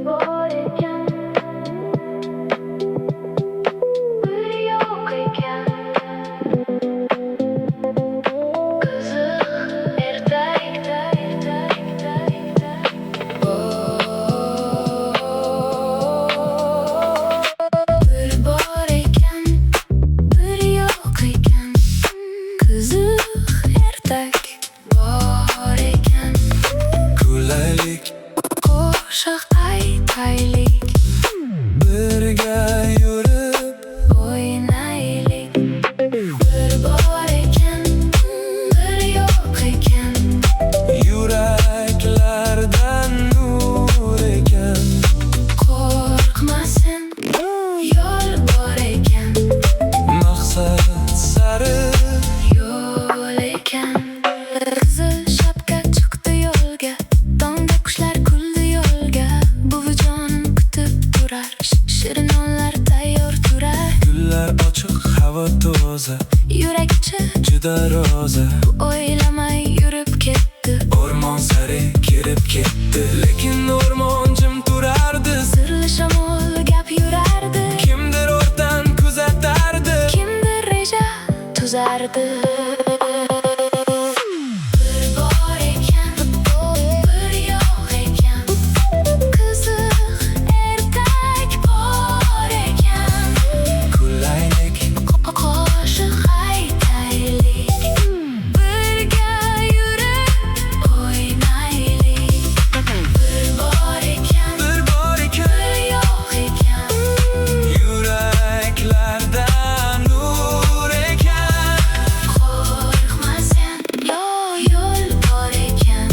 bor ekan, bir yo'q ekan. Qiziq bir bor ekan, bir yo'q ekan. Qiziq ertak bor ekan. Qulaylik, Qo'shiq aytaylik, birga yurib o'ynaylik. Bir bor ekan, bir yo'q ekan. yuraklardan nur ekan. Qo'rqmasin, yo'l bor ekan, Maqsad sari yo'l ekan. Qizil shapka chiqdi yo'lga, tongda qushlar kuldi yo'lga. Buvijon kutib turar, shirin nonlar tayyor turar. Gullar ochiq, havo toza, Yurak ichi juda roza. o'ylamay yurib ketdi. O'rmon sari kirib ketdi, lekin o'rmon jim turardi. Sirli shamol gap yurardi, Kimdir o'rtan kuzatardi. kimdir reja tuzardi. Bir bor ekan, bir yo'q ekan. Qiziq ertak bor ekan. Qulaylik, Qo'shiq aytaylik, birga yurib o'ynaylik. Bir bor ekan, bir bor ekan. bir yo'q ekan. Yuraklardan nur ekan. Qo'rqmasin, yo'l bor ekan,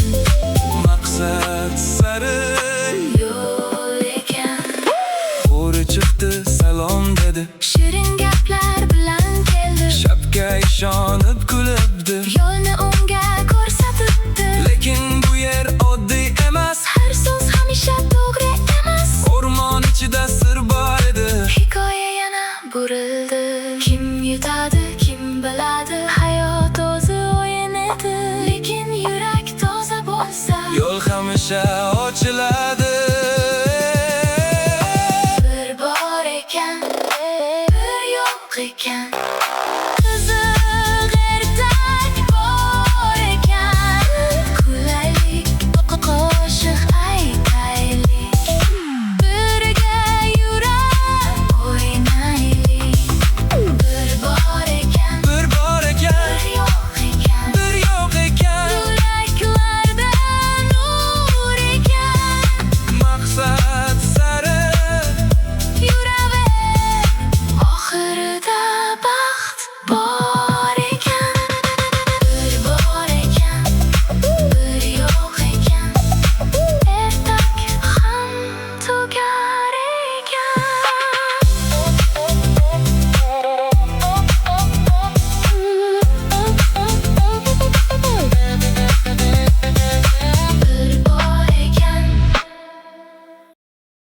Maqsad sari yo'l ekan. bo'ri chiqdi, salom dedi. Shirin gaplar bilan keldi, Shapka ishonib kulibdi. yo'lni unga ko'rsatibdi. Lekin bu yer oddiy emas. Har so'z hamisha to'g'ri emas. O'rmon ichida sir bor edi. Hikoya yana burildi. Kim yutadi, kim biladi. Hayot o'zi o'yin edi. Lekin yurak toza bo'lsa, Yo'l hamisha ochilar.